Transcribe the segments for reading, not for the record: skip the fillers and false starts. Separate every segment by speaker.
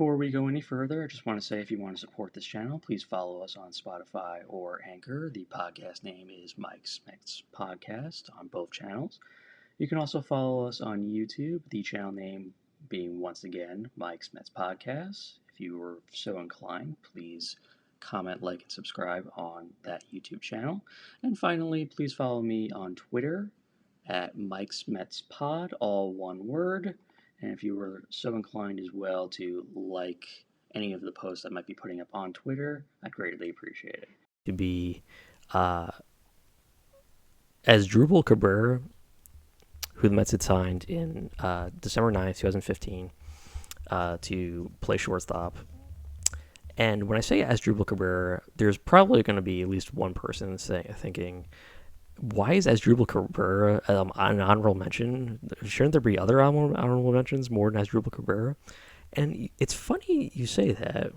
Speaker 1: Before we go any further, I just want to say if you want to support this channel, please follow us on Spotify or Anchor. The podcast name is Mike's Mets Podcast on both channels. You can also follow us on YouTube, the channel name being once again Mike's Mets Podcast. If you were so inclined, please comment, like, and subscribe on that YouTube channel. And finally, please follow me on Twitter at Mike's Mets Pod, all one word. And if you were so inclined as well to like any of the posts I might be putting up on Twitter, I'd greatly appreciate it.
Speaker 2: To be as Drupal Cabrera, who the Mets had signed in December 9th, 2015, to play shortstop. And when I say as Drupal Cabrera, there's probably going to be at least one person thinking, why is Asdrubal Cabrera an honorable mention? Shouldn't there be other honorable mentions more than Asdrubal Cabrera? And it's funny you say that,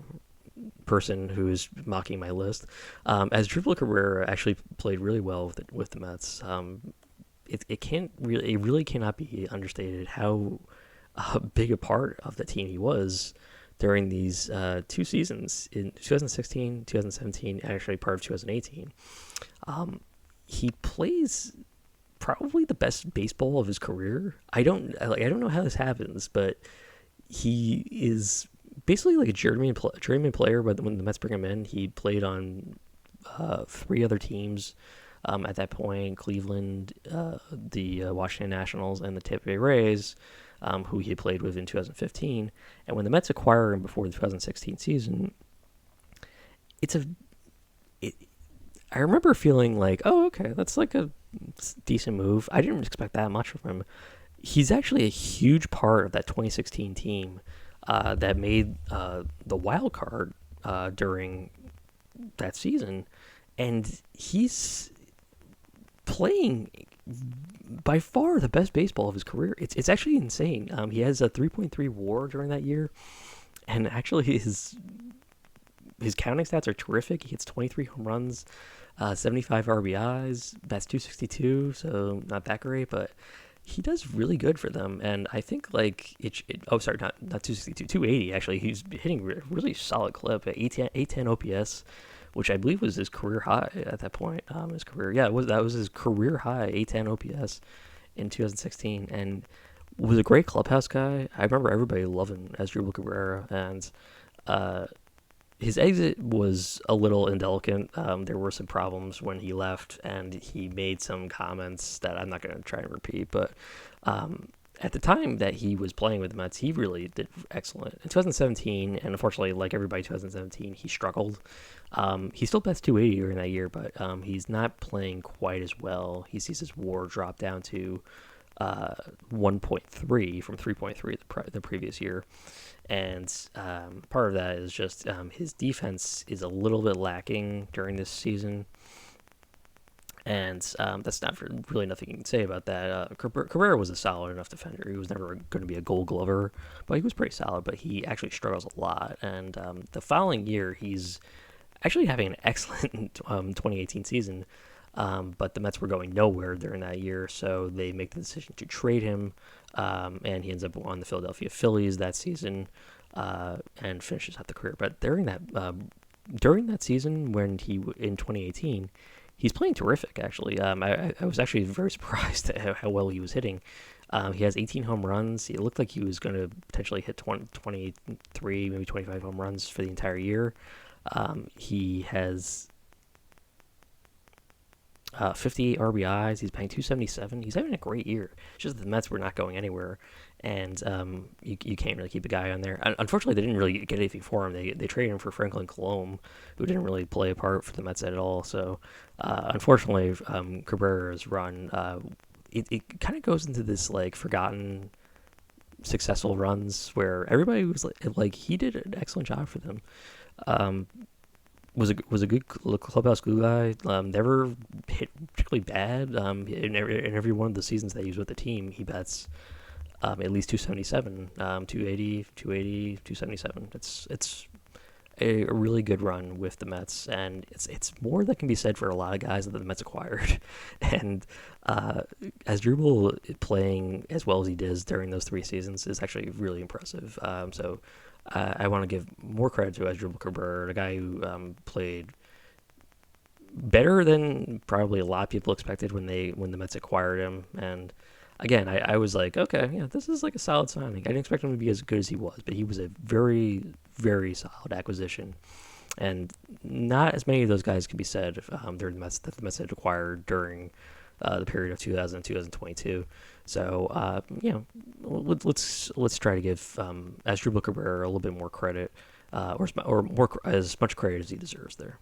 Speaker 2: person who is mocking my list. Asdrubal Cabrera actually played really well with the Mets. It really cannot be understated how big a part of the team he was during these 2 seasons in 2016, 2017, and actually part of 2018. He plays probably the best baseball of his career. I don't know how this happens, but he is basically like a journeyman player. But when the Mets bring him in, he played on 3 other teams at that point: Cleveland, the Washington Nationals, and the Tampa Bay Rays, who he had played with in 2015. And when the Mets acquire him before the 2016 season, I remember feeling like, oh, okay, that's like a decent move. I didn't expect that much from him. He's actually a huge part of that 2016 team that made the wild card during that season. And he's playing by far the best baseball of his career. It's actually insane. He has a 3.3 WAR during that year. And actually his counting stats are terrific. He hits 23 home runs, 75 RBIs, bats 262, so not that great, but he does really good for them. And I think like not 262, 280 actually. He's hitting a really solid clip at 810 OPS, which I believe was his career high at that point. That was his career high, 810 OPS in 2016, and was a great clubhouse guy. I remember everybody loving Asdrubal Cabrera, and his exit was a little indelicate. There were some problems when he left, and he made some comments that I'm not going to try and repeat. But at the time that he was playing with the Mets, he really did excellent. In 2017, and unfortunately, like everybody, 2017, he struggled. He still bats 280 during that year, but he's not playing quite as well. He sees his WAR drop down to 1.3 from 3.3 the previous year. And part of that is just his defense is a little bit lacking during this season. And that's not really nothing you can say about that. Cabrera was a solid enough defender. He was never going to be a gold glover, but he was pretty solid. But he actually struggles a lot. And the following year, he's actually having an excellent 2018 season. But the Mets were going nowhere during that year, so they make the decision to trade him, and he ends up on the Philadelphia Phillies that season, and finishes out the career. But during that season, when in 2018, he's playing terrific. Actually, I was actually very surprised at how well he was hitting. He has 18 home runs. It looked like he was going to potentially hit 23, maybe 25 home runs for the entire year. He has 58 RBIs. He's paying 277. He's having a great year. It's just the Mets were not going anywhere, and you can't really keep a guy on there. Unfortunately, they didn't really get anything for him. They traded him for Franklin Colomb, who didn't really play a part for the Mets at all. So unfortunately, Cabrera's run it kind of goes into this like forgotten successful runs where everybody was like he did an excellent job for them. Was a good clubhouse glue guy. Never hit particularly bad. In every one of the seasons that he was with the team, he bats at least 277, 280, 277. It's a really good run with the Mets, and it's more that can be said for a lot of guys that the Mets acquired. And Asdrubal playing as well as he does during those 3 seasons is actually really impressive. So I want to give more credit to Asdrubal Cabrera, a guy who played better than probably a lot of people expected when the Mets acquired him. And again, I was like, okay, yeah, this is like a solid signing. I didn't expect him to be as good as he was, but he was a very, very solid acquisition. And not as many of those guys can be said during the Mets had acquired during the period of 2000 2022. So let's try to give Asdrubal Cabrera a little bit more credit, or more as much credit as he deserves there.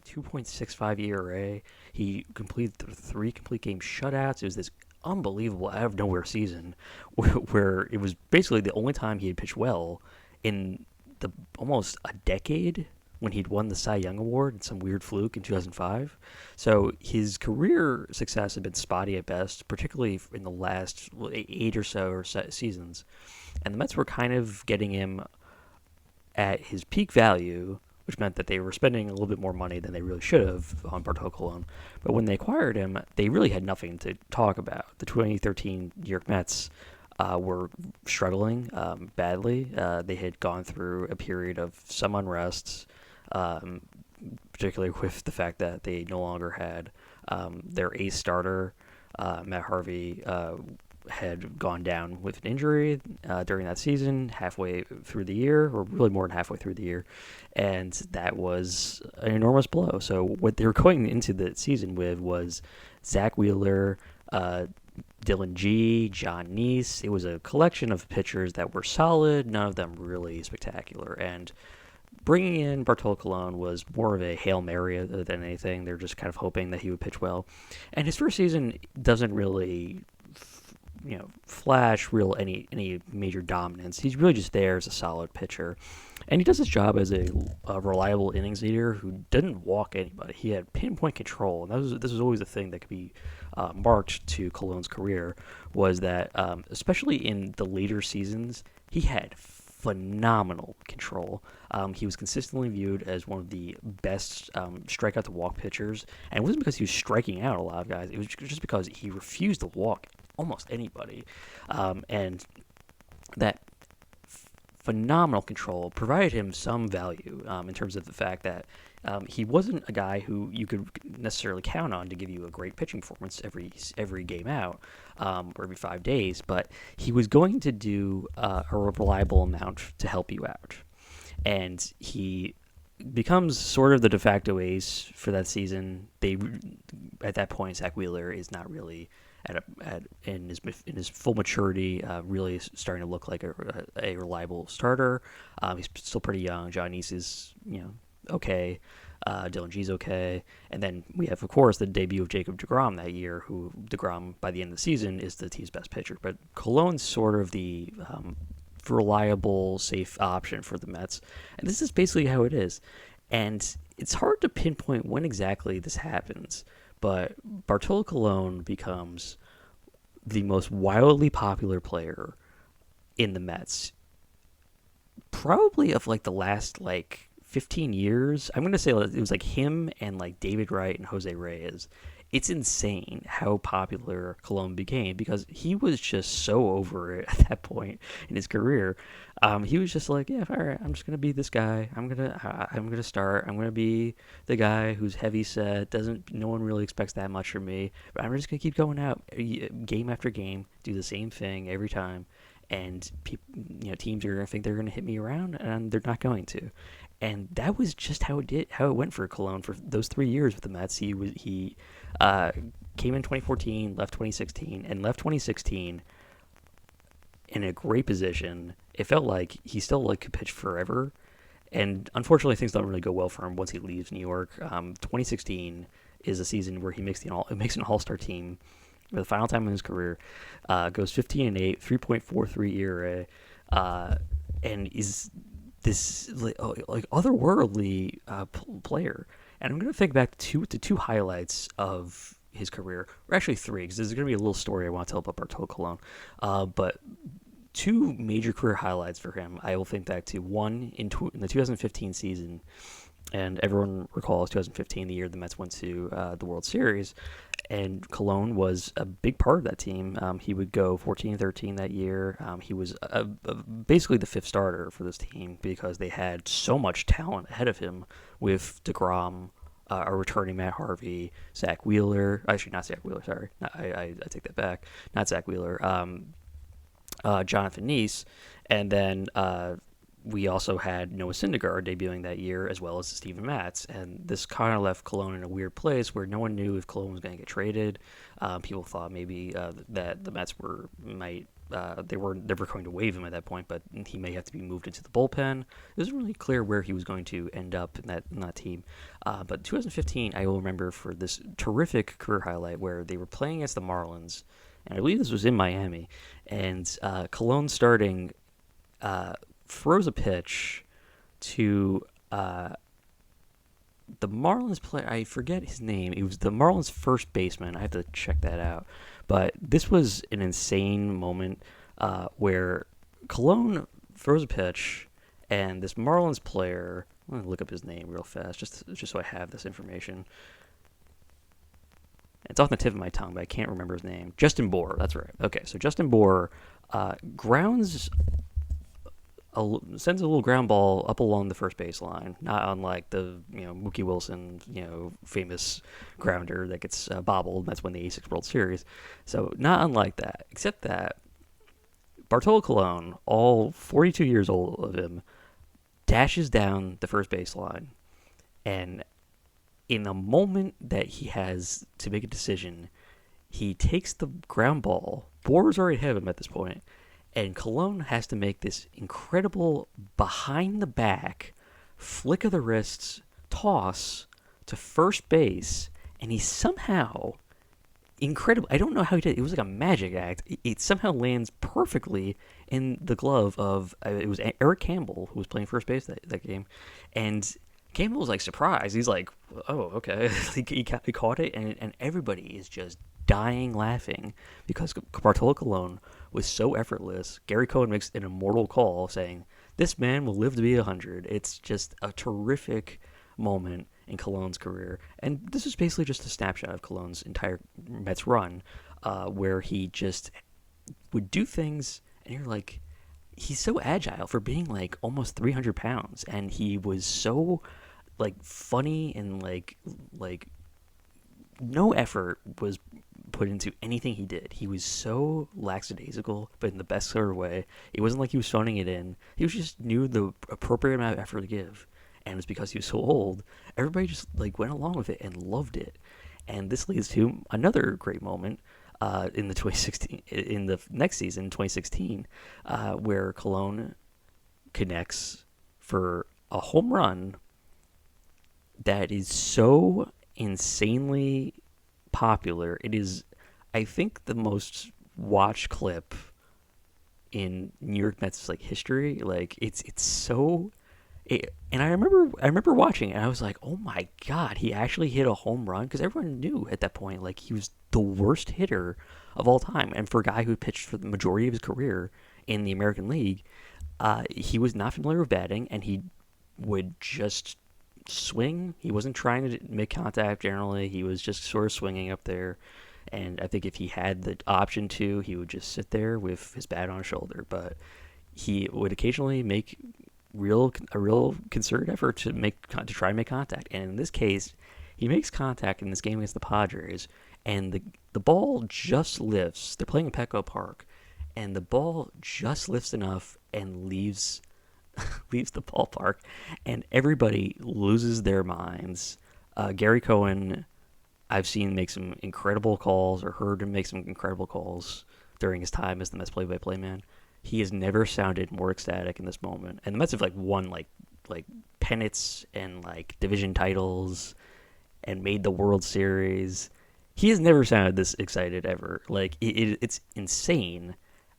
Speaker 2: 2.65 ERA. He completed three complete game shutouts. It was this unbelievable out of nowhere season where it was basically the only time he had pitched well in the almost a decade when he'd won the Cy Young Award in some weird fluke in 2005. So his career success had been spotty at best, particularly in the last eight or so seasons. And the Mets were kind of getting him at his peak value, which meant that they were spending a little bit more money than they really should have on Bartolo Colon. But when they acquired him, they really had nothing to talk about. The 2013 New York Mets were struggling badly. They had gone through a period of some unrest, um, particularly with the fact that they no longer had their ace starter, Matt Harvey, had gone down with an injury during that season, halfway through the year, or really more than halfway through the year, and that was an enormous blow. So what they were going into the season with was Zach Wheeler, Dylan G, John Neese. It was a collection of pitchers that were solid, none of them really spectacular, and bringing in Bartolo Colon was more of a Hail Mary than anything. They're just kind of hoping that he would pitch well. And his first season doesn't really flash any major dominance. He's really just there as a solid pitcher, and he does his job as a reliable innings leader who didn't walk anybody. He had pinpoint control, and this was always a thing that could be marked to Colon's career, was that especially in the later seasons, he had phenomenal control. He was consistently viewed as one of the best strikeout to walk pitchers, and it wasn't because he was striking out a lot of guys. It was just because he refused to walk almost anybody, and that phenomenal control provided him some value in terms of the fact that he wasn't a guy who you could necessarily count on to give you a great pitching performance every game out or every 5 days, but he was going to do a reliable amount to help you out, and he becomes sort of the de facto ace for that season. At that point, Zach Wheeler is not really in his full maturity, really starting to look like a reliable starter. He's still pretty young. John Neese is okay. Dylan G's okay. And then we have, of course, the debut of Jacob deGrom that year, who deGrom, by the end of the season, is the team's best pitcher. But Colon's sort of the reliable, safe option for the Mets. And this is basically how it is. And it's hard to pinpoint when exactly this happens, but Bartolo Colon becomes the most wildly popular player in the Mets, probably of like the last 15 years. I'm going to say it was like him and like David Wright and Jose Reyes. It's insane how popular Colon became because he was just so over it at that point in his career. He was just like, yeah, all right, I'm just gonna be this guy. I'm gonna start. I'm gonna be the guy who's heavy set. No one really expects that much from me. But I'm just gonna keep going out game after game, do the same thing every time, and teams are gonna think they're gonna hit me around, and they're not going to. And that was just how it went for Colon for those 3 years with the Mets. He came in 2014, left 2016, and left 2016 in a great position. It felt like he still could pitch forever, and unfortunately, things don't really go well for him once he leaves New York. 2016 is a season where he makes an All-Star team for the final time in his career. Goes 15-8, 3.43 ERA, and is this otherworldly player. And I'm going to think back to two highlights of his career, or actually three, because there's going to be a little story I want to tell about Bartolo Colon. But two major career highlights for him, I will think back to. One, in the 2015 season, And everyone recalls 2015, the year the Mets went to the World Series, and Cologne was a big part of that team. He would go 14-13 that year. He was basically the fifth starter for this team because they had so much talent ahead of him with DeGrom, a returning Matt Harvey, Zach Wheeler. Actually, not Zach Wheeler. Sorry, I take that back. Not Zach Wheeler. Jonathan Neese, and then we also had Noah Syndergaard debuting that year, as well as Steven Matz. And this kind of left Cologne in a weird place where no one knew if Cologne was going to get traded. People thought maybe that the Mets they were going to waive him at that point, but he may have to be moved into the bullpen. It wasn't really clear where he was going to end up in that team. But 2015, I will remember for this terrific career highlight where they were playing against the Marlins, and I believe this was in Miami, and Cologne starting throws a pitch to the Marlins player. I forget his name. It was the Marlins first baseman. I have to check that out. But this was an insane moment where Cologne throws a pitch, and this Marlins player. I'm gonna look up his name real fast, just so I have this information. It's off the tip of my tongue, but I can't remember his name. Justin Bour. That's right. Okay, so Justin Bour grounds sends a little ground ball up along the first baseline, not unlike the Mookie Wilson famous grounder that gets bobbled. That's when the '86 World Series. So not unlike that, except that Bartolo Colon, all 42 years old of him, dashes down the first baseline, and in the moment that he has to make a decision, he takes the ground ball. Boer's already ahead of him at this point, and Cologne has to make this incredible behind the back, flick of the wrists toss to first base, and he somehow, incredible, I don't know how he did it. It was like a magic act. It somehow lands perfectly in the glove of, it was Eric Campbell, who was playing first base that game, and Campbell was like surprised. He's like, "Oh, okay." he caught it, and everybody is just dying laughing because Bartolo Colon was so effortless. Gary Cohen makes an immortal call saying, "This man will live to be 100." It's just a terrific moment in Colon's career, and this is basically just a snapshot of Colon's entire Mets run, where he just would do things, and you're like, he's so agile for being like almost 300 pounds, and he was so like funny, and like no effort was put into anything he did. He was so lackadaisical, but in the best sort of way. It wasn't like he was phoning it in. He was just knew the appropriate amount of effort to give, and it's because he was so old. Everybody just like went along with it and loved it. And this leads to another great moment in the 2016, in the next season, 2016, where Cologne connects for a home run that is so insanely popular. It is, I think, the most watched clip in New York Mets like history. Like it's so. And I remember watching it, and I was like, "Oh my god, he actually hit a home run!" Because everyone knew at that point, like he was the worst hitter of all time, and for a guy who pitched for the majority of his career in the American League, he was not familiar with batting, and he would just swing. He wasn't trying to make contact generally. He was just sort of swinging up there. And I think if he had the option to, he would just sit there with his bat on his shoulder. But he would occasionally make a real concerted effort to try and make contact. And in this case, he makes contact in this game against the Padres, and the ball just lifts. They're playing in Petco Park, and the ball just lifts enough and leaves the ballpark, and everybody loses their minds. Gary Cohen, I've seen make some incredible calls, or heard him make some incredible calls during his time as the Mets play-by-play man. He has never sounded more ecstatic in this moment. And the Mets have like won like pennants and like division titles and made the World Series. He has never sounded this excited ever. Like it's insane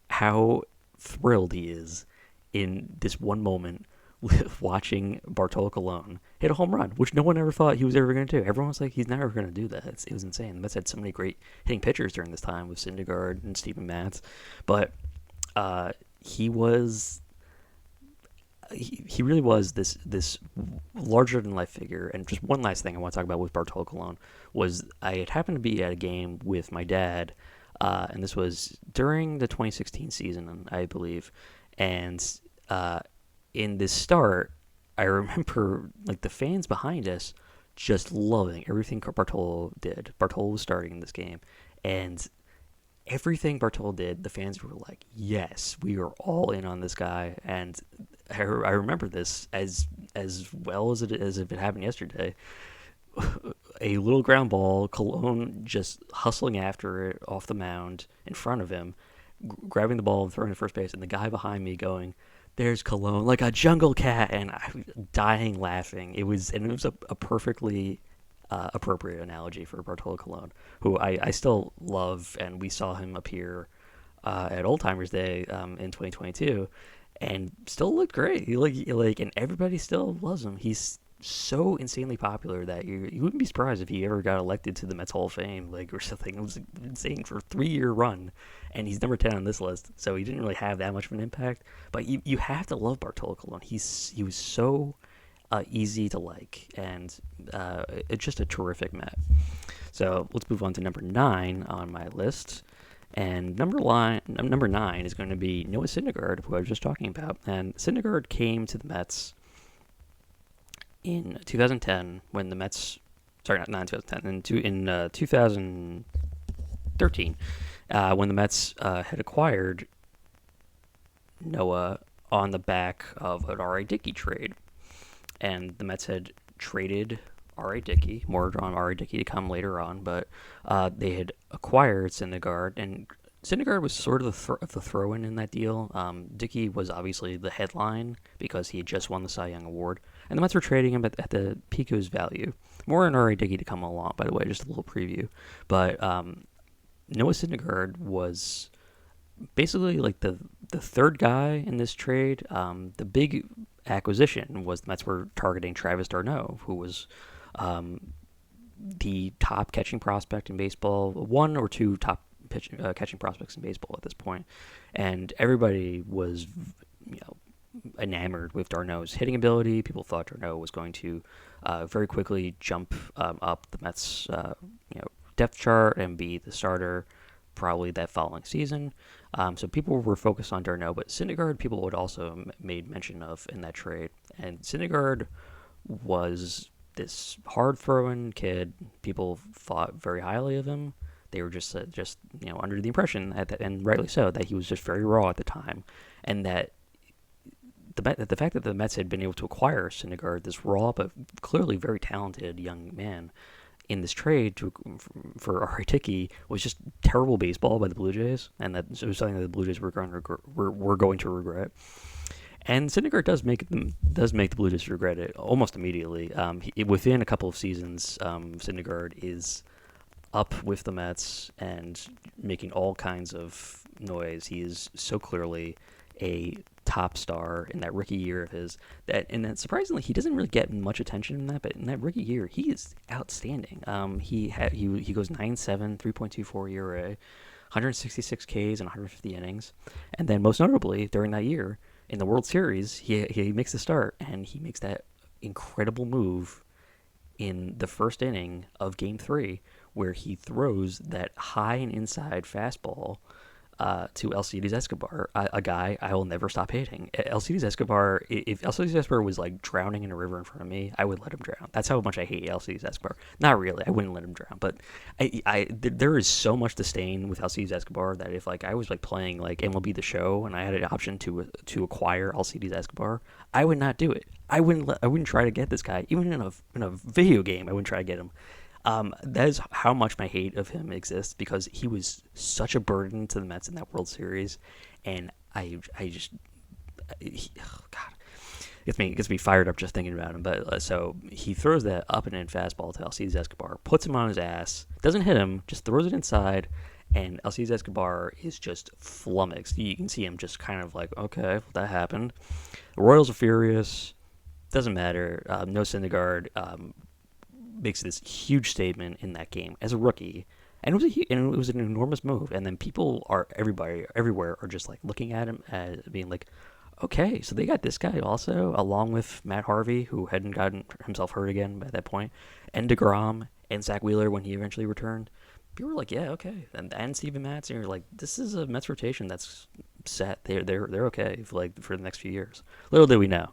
Speaker 2: how thrilled he is in this one moment with watching Bartolo Colon hit a home run, which no one ever thought he was ever going to do. Everyone was like, he's never going to do that. It was insane. The Mets had so many great hitting pitchers during this time with Syndergaard and Steven Matz, but he really was this larger than life figure. And just one last thing I want to talk about with Bartolo Colon was I had happened to be at a game with my dad, and this was during the 2016 season, I believe. And uh, in this start, I remember like the fans behind us just loving everything Bartolo did. Bartolo was starting in this game, and everything Bartolo did, the fans were like, "Yes, we are all in on this guy." And I remember this as well as if it happened yesterday. A little ground ball, Cologne just hustling after it off the mound in front of him, grabbing the ball and throwing it to first base, and the guy behind me going, "There's Cologne like a jungle cat," and I was dying laughing. It was a perfectly appropriate analogy for Bartolo Colon, who I still love, and we saw him appear at Old Timers Day in 2022, and still looked great. And everybody still loves him. He's so insanely popular that you wouldn't be surprised if he ever got elected to the Mets Hall of Fame, like or something. It was insane for a 3-year run, and he's number 10 on this list. So he didn't really have that much of an impact. But you have to love Bartolo Colon. He was so easy to like, and it's just a terrific Met. So let's move on to number 9 on my list. And number 9 is going to be Noah Syndergaard, who I was just talking about. And Syndergaard came to the Mets in 2010 when the Mets, sorry, not in 2010, in 2013, when the Mets had acquired Noah on the back of an R.A. Dickey trade. And the Mets had traded R.A. Dickey, more on R.A. Dickey to come later on, but they had acquired Syndergaard, and Syndergaard was sort of the throw-in in that deal. Dickey was obviously the headline because he had just won the Cy Young Award, and the Mets were trading him at the peak of his value. More on R.A. Dickey to come along, by the way, just a little preview. But Noah Syndergaard was basically like the third guy in this trade. The big acquisition was the Mets were targeting Travis d'Arnaud, who was the top catching prospect in baseball, one or two top catching prospects in baseball at this point, and everybody was, enamored with d'Arnaud's hitting ability. People thought d'Arnaud was going to very quickly jump up the Mets, depth chart and be the starter probably that following season. So people were focused on d'Arnaud, but Syndergaard people would also made mention of in that trade. And Syndergaard was this hard-throwing kid. People thought very highly of him. They were just under the impression, and rightly so, that he was just very raw at the time, and that the fact that the Mets had been able to acquire Syndergaard, this raw but clearly very talented young man, in this trade for R.A. Dickey was just terrible baseball by the Blue Jays, and that it was something that the Blue Jays were going to regret. And Syndergaard does make the Blue Jays regret it almost immediately. Within a couple of seasons, Syndergaard is up with the Mets and making all kinds of noise. He is so clearly a top star in that rookie year of his. And surprisingly, he doesn't really get much attention in that, but in that rookie year, he is outstanding. He goes 9.7, 3.24 ERA, 166 Ks and 150 innings, and then most notably during that year in the World Series, he makes the start and he makes that incredible move in the first inning of Game 3, where he throws that high and inside fastball to Alcides Escobar, a guy I will never stop hating. Alcides Escobar, if Alcides Escobar was like drowning in a river in front of me, I would let him drown. That's how much I hate Alcides Escobar. Not really, I wouldn't let him drown, but there is so much disdain with Alcides Escobar that if like I was like playing like MLB The Show and I had an option to acquire Alcides Escobar, I would not do it. I wouldn't try to get this guy, even in a video game. I wouldn't try to get him. That is how much my hate of him exists, because he was such a burden to the Mets in that World Series, and oh God, gets me fired up just thinking about him. But so he throws that up and in fastball to Alcides Escobar, puts him on his ass, doesn't hit him, just throws it inside, and Alcides Escobar is just flummoxed. You can see him just kind of like, okay, that happened. The Royals are furious. Doesn't matter. No Syndergaard. Makes this huge statement in that game as a rookie, and it was an enormous move. And then everybody everywhere are just like looking at him as being like, okay, so they got this guy also, along with Matt Harvey, who hadn't gotten himself hurt again by that point, and DeGrom and Zach Wheeler when he eventually returned. People were like, yeah, okay, and Steven Matz, and you're like, this is a Mets rotation that's set. They're okay for the next few years. Little did we know.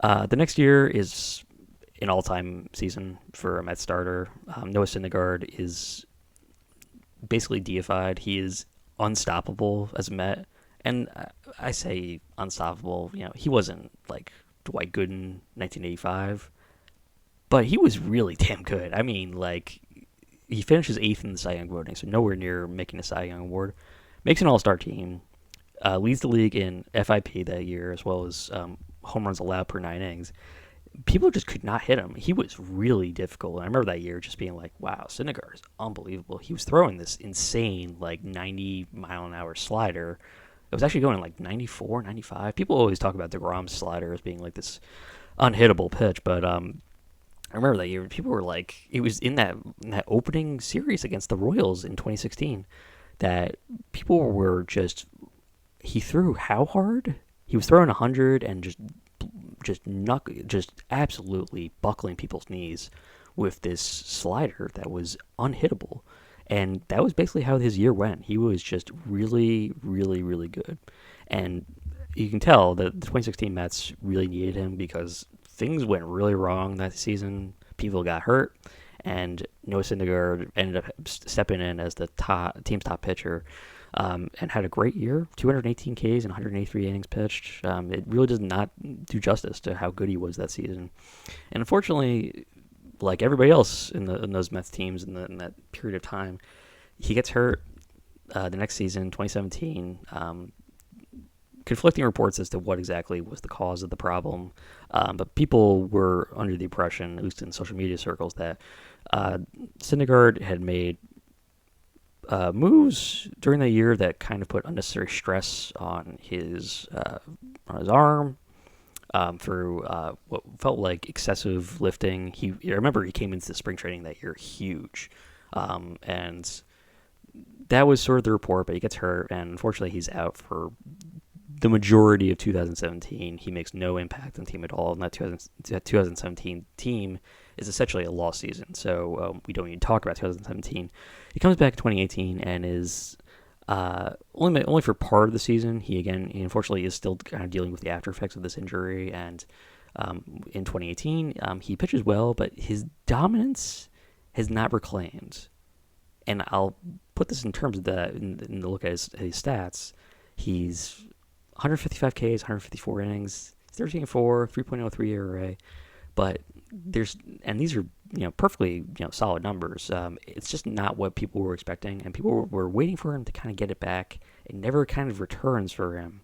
Speaker 2: The next year is an all-time season for a Mets starter. Noah Syndergaard is basically deified. He is unstoppable as a Met, and I say unstoppable. He wasn't like Dwight Gooden 1985, but he was really damn good. I mean, like he finishes eighth in the Cy Young voting, so nowhere near making a Cy Young award. Makes an All-Star team, leads the league in FIP that year, as well as home runs allowed per 9 innings. People just could not hit him. He was really difficult. And I remember that year just being like, wow, Syndergaard is unbelievable. He was throwing this insane, like 90-mile-an-hour slider. It was actually going like 94, 95. People always talk about DeGrom's slider as being like this unhittable pitch, but I remember that year, people were like, it was in that opening series against the Royals in 2016 that people were just, he threw how hard? He was throwing 100 and just absolutely buckling people's knees with this slider that was unhittable. And that was basically how his year went. He was just really, really, really good. And you can tell that the 2016 Mets really needed him because things went really wrong that season. People got hurt, and Noah Syndergaard ended up stepping in as the team's top pitcher, and had a great year. 218 Ks and 183 innings pitched. It really does not do justice to how good he was that season. And unfortunately, like everybody else in those Mets teams in that period of time, he gets hurt the next season, 2017. Conflicting reports as to what exactly was the cause of the problem, but people were under the impression, at least in social media circles, that Syndergaard had made moves during the year that kind of put unnecessary stress on his arm, through what felt like excessive lifting. I remember he came into the spring training that year huge, and that was sort of the report. But he gets hurt, and unfortunately, he's out for the majority of 2017. He makes no impact on the team at all, and that 2017 team is essentially a lost season. So we don't even talk about 2017. He comes back in 2018 and is only for part of the season. He unfortunately is still kind of dealing with the after effects of this injury. And in 2018, he pitches well, but his dominance has not reclaimed. And I'll put this in terms of in the look at his stats. He's 155 Ks, 154 innings, 13-4, 3.03 ERA. But these are perfectly solid numbers. It's just not what people were expecting, and people were waiting for him to kind of get it back. It never kind of returns for him.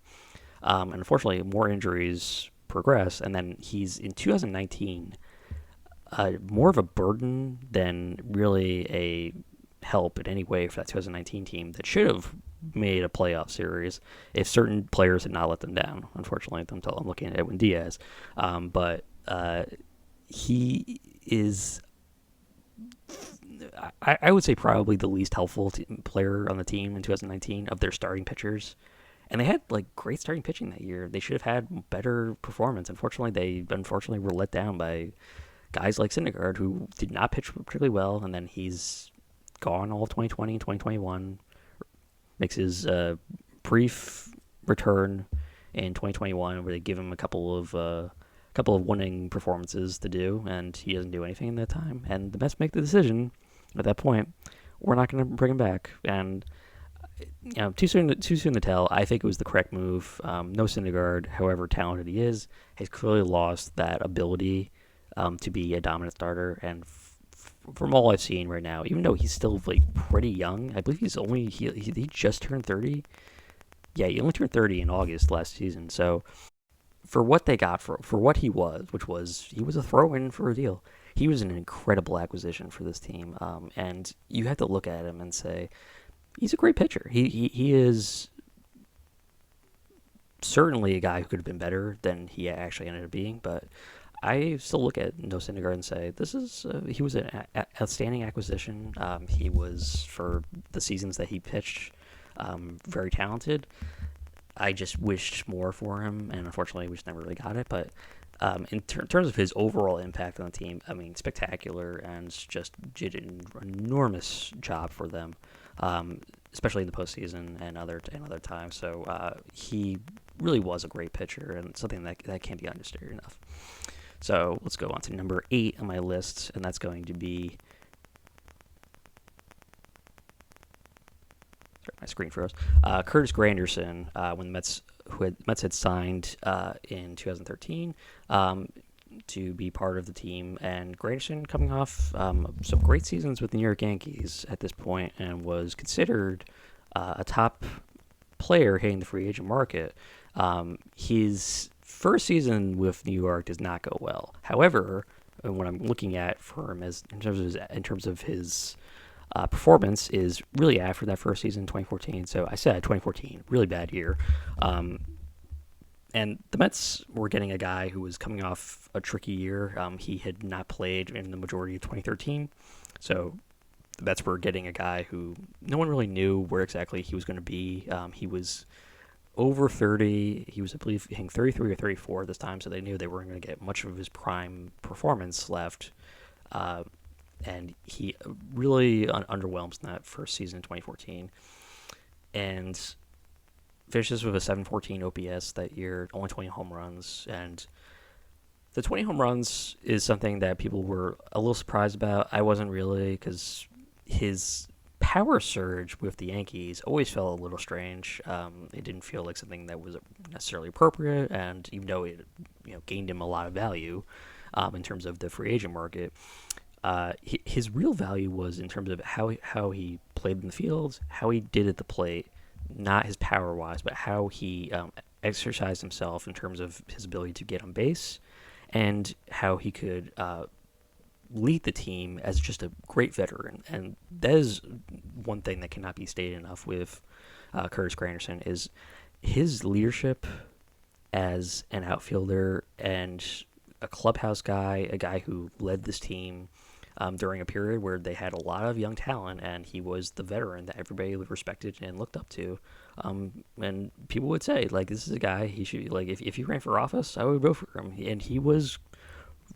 Speaker 2: And unfortunately, more injuries progress, and then he's in 2019 more of a burden than really a help in any way for that 2019 team that should have made a playoff series if certain players had not let them down. Unfortunately, until I'm looking at Edwin Diaz, but he is, I would say, probably the least helpful player on the team in 2019 of their starting pitchers. And they had like great starting pitching that year. They should have had better performance. Unfortunately, they were let down by guys like Syndergaard, who did not pitch particularly well, and then he's gone all of 2020 and 2021. Makes his brief return in 2021, where they give him a couple of winning performances to do, and he doesn't do anything in that time. And the Mets make the decision at that point: we're not going to bring him back. And too soon to tell. I think it was the correct move. No Syndergaard, however talented he is, has clearly lost that ability to be a dominant starter. And from all I've seen right now, even though he's still like pretty young, I believe he just turned 30. Yeah, he only turned 30 in August last season. So for what they got for what he was, he was a throw-in for a deal. He was an incredible acquisition for this team, and you have to look at him and say he's a great pitcher. He is certainly a guy who could have been better than he actually ended up being, but I still look at No Syndergaard and say he was an outstanding acquisition. He was, for the seasons that he pitched, very talented. I just wished more for him, and unfortunately, we just never really got it. But in terms of his overall impact on the team, I mean, spectacular, and just did an enormous job for them, especially in the postseason and other times. So he really was a great pitcher, and something that can't be understated enough. So let's go on to number 8 on my list, and that's going to be. Sorry, my screen froze. Curtis Granderson, when the Mets had signed in 2013 to be part of the team, and Granderson coming off some great seasons with the New York Yankees at this point, and was considered a top player hitting the free agent market. His first season with New York does not go well. However, what I'm looking at for him as in terms of his performance is really after that first season, 2014. So I said 2014, really bad year. And the Mets were getting a guy who was coming off a tricky year. He had not played in the majority of 2013. So the Mets were getting a guy who no one really knew where exactly he was going to be. He was over 30. He was, I believe, hitting 33 or 34 this time, so they knew they weren't going to get much of his prime performance left. And he really underwhelms in that first season in 2014. And finishes with a 714 OPS that year, only 20 home runs. And the 20 home runs is something that people were a little surprised about. I wasn't really, because his power surge with the Yankees always felt a little strange. It didn't feel like something that was necessarily appropriate, and even though it gained him a lot of value in terms of the free agent market, his real value was in terms of how he played in the field, how he did at the plate, not his power wise, but how he exercised himself in terms of his ability to get on base, and how he could lead the team as just a great veteran. And that is one thing that cannot be stated enough with Curtis Granderson, is his leadership as an outfielder and a clubhouse guy, a guy who led this team during a period where they had a lot of young talent, and he was the veteran that everybody respected and looked up to. And people would say, like, this is a guy, he should, like, if he ran for office, I would vote for him. And he was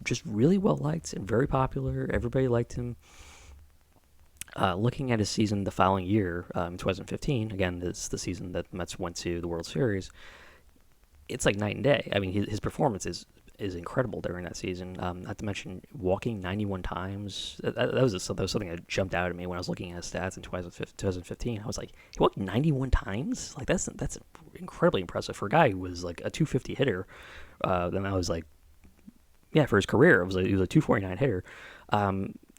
Speaker 2: just really well liked and very popular. Everybody liked him. Looking at his season the following year, 2015, again, this is the season that the Mets went to the World Series, it's like night and day. I mean, his performance is incredible during that season. Not to mention walking 91 times. That was something that jumped out at me when I was looking at his stats in 2015. I was like, he walked 91 times? Like, that's incredibly impressive for a guy who was like a 250 hitter. Then I was like, yeah, for his career, he was a 249 hitter.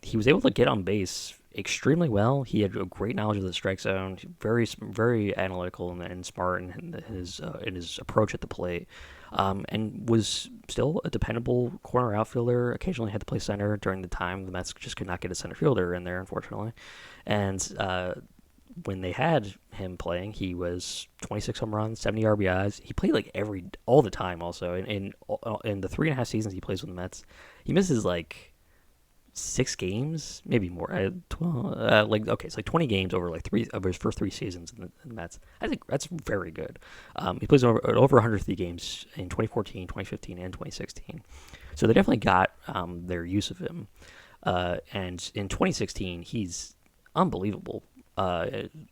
Speaker 2: He was able to get on base extremely well. He had a great knowledge of the strike zone, very very analytical and smart in his approach at the plate, and was still a dependable corner outfielder. Occasionally had to play center during the time the Mets just could not get a center fielder in there, unfortunately. And when they had him playing, he was 26 home runs, 70 RBIs. He played like all the time. Also, in the 3.5 seasons he plays with the Mets, he misses like 6 games, maybe more. 12, it's like 20 games over like 3 of his first 3 seasons in the Mets. I think that's very good. He plays over 150 games in 2014, 2015, and 2016. So they definitely got their use of him. And in 2016, he's unbelievable.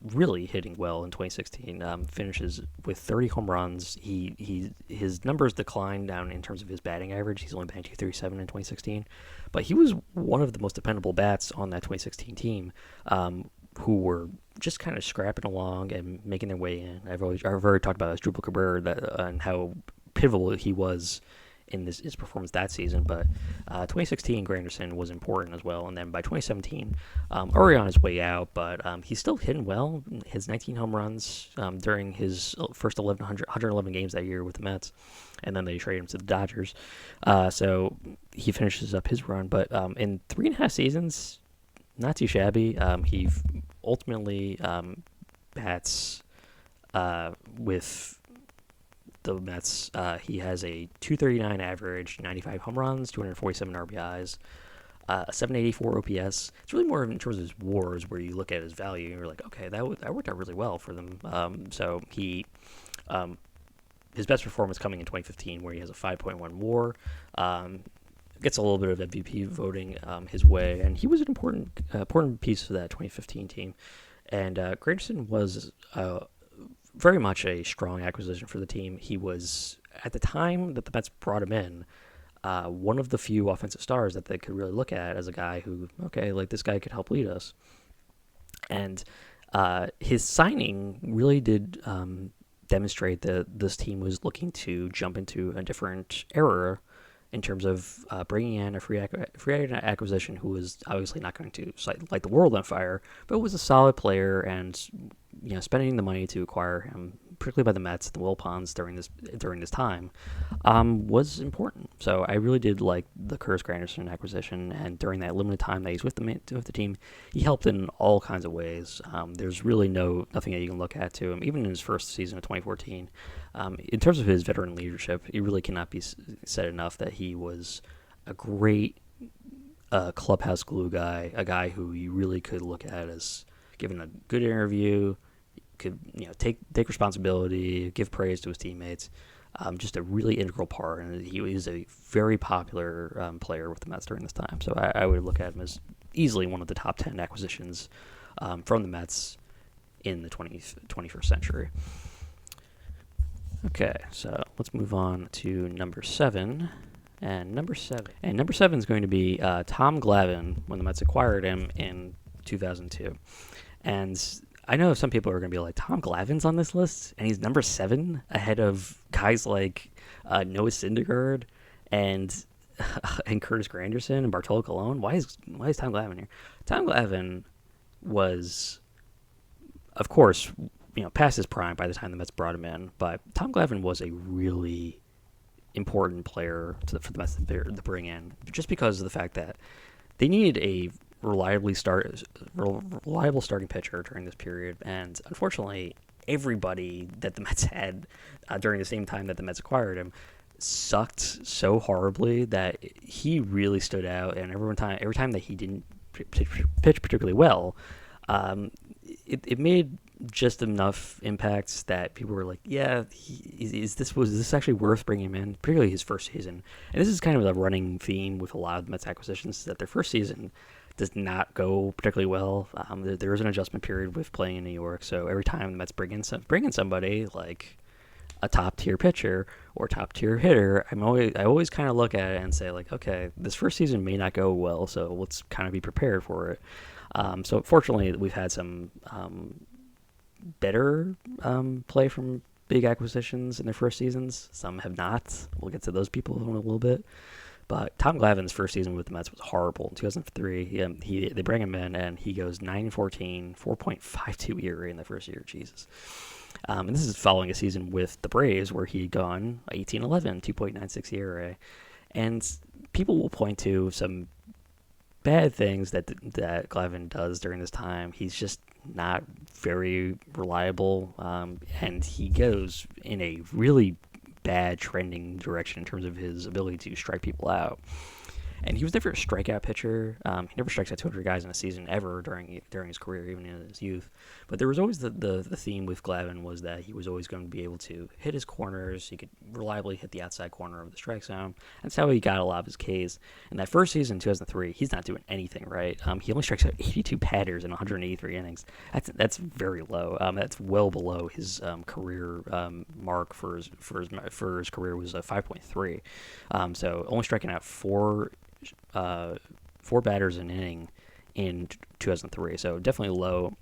Speaker 2: Really hitting well in 2016. Finishes with 30 home runs. His numbers declined down in terms of his batting average. He's only batting 237 in 2016, but he was one of the most dependable bats on that 2016 team, who were just kind of scrapping along and making their way in. I've already talked about Asdrubal Cabrera and how pivotal he was in his performance that season, but 2016 Granderson was important as well. And then by 2017, already on his way out, but he's still hitting well. His 19 home runs during his first 111 games that year with the Mets, and then they traded him to the Dodgers. So he finishes up his run, but in 3.5 seasons, not too shabby. He ultimately bats with the Mets. He has a 239 average, 95 home runs, 247 RBIs, a 784 OPS. It's really more in terms of his WARs where you look at his value and you're like, okay, that worked out really well for them. So he His best performance coming in 2015, where he has a 5.1 WAR. Gets a little bit of MVP voting his way, and he was an important piece of that 2015 team. And Granderson was very much a strong acquisition for the team. He was, at the time that the Mets brought him in, one of the few offensive stars that they could really look at as a guy who, okay, like this guy could help lead us. And his signing really did demonstrate that this team was looking to jump into a different era in terms of bringing in a free agent acquisition who was obviously not going to light the world on fire, but was a solid player, and spending the money to acquire him, particularly by the Mets, the Wilpons during this time, was important. So I really did like the Curtis Granderson acquisition, and during that limited time that he's with the team, he helped in all kinds of ways. There's really nothing that you can look at to him, even in his first season of 2014. In terms of his veteran leadership, it really cannot be said enough that he was a great clubhouse glue guy, a guy who you really could look at as giving a good interview, could take responsibility, give praise to his teammates. Just a really integral part, and he was a very popular player with the Mets during this time. So I would look at him as easily one of the top 10 acquisitions from the Mets in the 21st century. Okay, so let's move on to number 7. And number 7 is going to be Tom Glavine when the Mets acquired him in 2002. And I know some people are going to be like, Tom Glavine's on this list, and he's number 7 ahead of guys like Noah Syndergaard and Curtis Granderson and Bartolo Colon. Why is Tom Glavine here? Tom Glavine was, of course, past his prime by the time the Mets brought him in, but Tom Glavine was a really important player for the Mets to bring in, just because of the fact that they needed a reliable starting pitcher during this period, and unfortunately, everybody that the Mets had during the same time that the Mets acquired him sucked so horribly that he really stood out. And every time that he didn't pitch particularly well, it made just enough impacts that people were like, yeah, was this actually worth bringing him in, particularly his first season. And this is kind of a running theme with a lot of Mets acquisitions, is that their first season does not go particularly well. There is an adjustment period with playing in New York, so every time the Mets bring in somebody like a top tier pitcher or top tier hitter, I always kind of look at it and say, like, okay, this first season may not go well, so let's kind of be prepared for it. So fortunately, we've had some better play from big acquisitions in their first seasons. Some have not. We'll get to those people in a little bit. But Tom Glavine's first season with the Mets was horrible. In 2003, they bring him in, and he goes 9-14, 4.52 ERA in the first year. Jesus. And this is following a season with the Braves where he'd gone 18-11, 2.96 ERA. And people will point to some bad things that Glavine does during this time. He's just not very reliable, and he goes in a really bad trending direction in terms of his ability to strike people out. And he was never a strikeout pitcher. He never strikes out 200 guys in a season ever during his career, even in his youth. But there was always the theme with Glavine was that he was always going to be able to hit his corners. He could reliably hit the outside corner of the strike zone. That's how he got a lot of his Ks. In that first season, 2003, he's not doing anything right. He only strikes out 82 batters in 183 innings. That's very low. That's well below his career mark for his career was 5.3. So only striking out four batters an inning in 2003, so definitely low.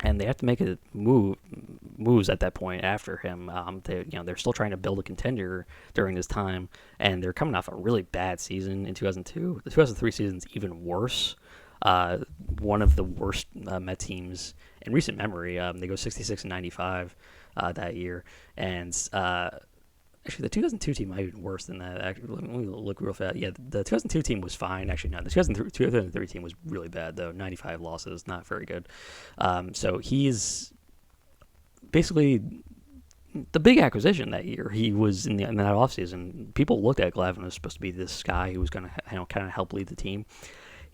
Speaker 2: And they have to make moves at that point after him. They're still trying to build a contender during this time, and they're coming off a really bad season in 2002. The 2003 season's even worse. One of the worst Met teams in recent memory. They go 66-95 that year, and actually, the 2002 team might have been worse than that. Actually, let me look real fast. Yeah, the 2002 team was fine. Actually, no, the 2003 team was really bad, though. 95 losses, not very good. So he's basically the big acquisition that year. He was in that offseason. People looked at Glavine as supposed to be this guy who was going to kind of help lead the team.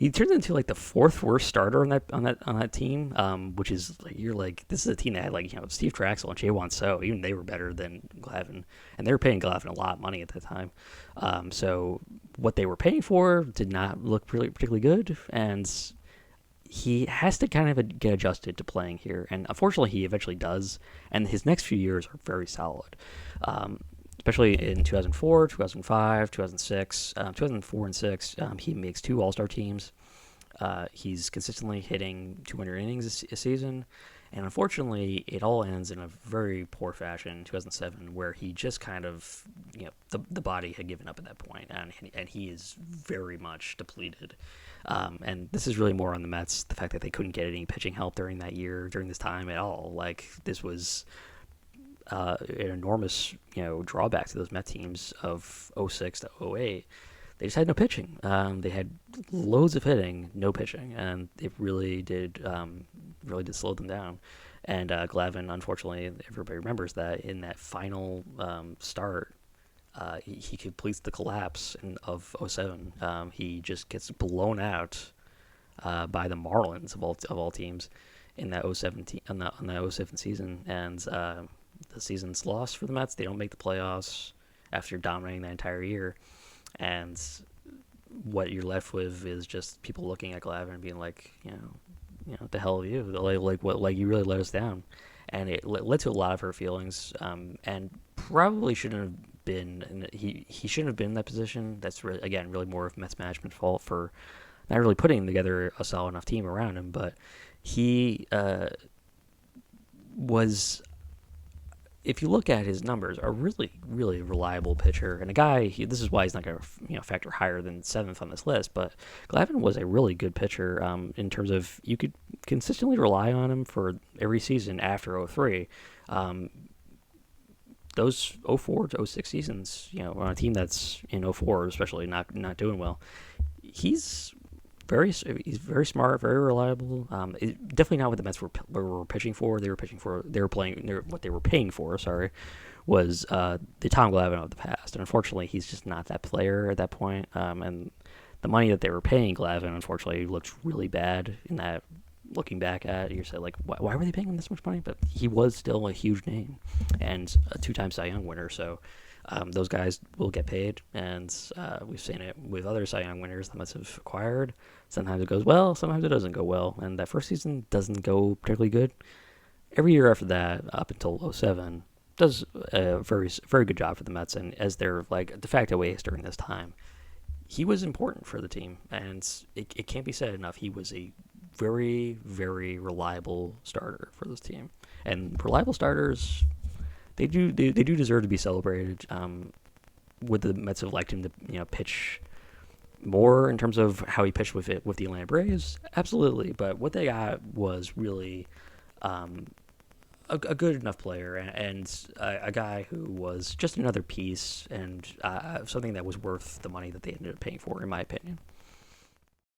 Speaker 2: he turned into like the fourth worst starter on that team, which is like, you're like, this is a team that had like, Steve Traxel and Jay Wan So, even they were better than Glavin, and they were paying Glavin a lot of money at the time. So what they were paying for did not look really particularly good, and he has to kind of get adjusted to playing here, and unfortunately, he eventually does. And his next few years are very solid, especially in 2004, 2005, 2006, 2004 and six. He makes two All Star teams. He's consistently hitting 200 innings a season, and unfortunately, it all ends in a very poor fashion in 2007, where he just kind of, the body had given up at that point, and he is very much depleted. And this is really more on the Mets, the fact that they couldn't get any pitching help during that year, during this time at all. Like, this was an enormous, drawback to those Met teams of '06 to '08. They just had no pitching. They had loads of hitting, no pitching, and it really did slow them down. And Glavin, unfortunately, everybody remembers that in that final start, he completes the collapse of '07. He just gets blown out by the Marlins of all teams in that '07 on that '07 season, and the season's lost for the Mets. They don't make the playoffs after dominating that entire year, and what you're left with is just people looking at Glavin and being like, what the hell are you? Like you really let us down, and it led to a lot of hurt feelings, and probably shouldn't have been. He shouldn't have been in that position. That's again really more of Mets management's fault for not really putting together a solid enough team around him. But he was, if you look at his numbers, a really, really reliable pitcher, and a guy. This is why he's not going to factor higher than seventh on this list. But Glavin was a really good pitcher in terms of you could consistently rely on him for every season after '03. Those '04 to '06 seasons, on a team that's in '04 especially not doing well, he's he's very smart, very reliable. Definitely not what the Mets were pitching for. What they were paying for. Sorry, was the Tom Glavine of the past. And unfortunately, he's just not that player at that point. And the money that they were paying Glavine, unfortunately, looked really bad in that. Looking back at it, you say, like, why were they paying him this much money? But he was still a huge name and a two-time Cy Young winner. So those guys will get paid, and we've seen it with other Cy Young winners the Mets have acquired. Sometimes it goes well, sometimes it doesn't go well, and that first season doesn't go particularly good. Every year after that, up until '07, does a very, very good job for the Mets, and as their de facto ace during this time, he was important for the team, and it can't be said enough. He was a very, very reliable starter for this team, and reliable starters, they do deserve to be celebrated. Would the Mets have liked him to pitch more in terms of how he pitched with the Atlanta Braves? Absolutely, but what they got was really a good enough player, and a guy who was just another piece, and something that was worth the money that they ended up paying for, in my opinion.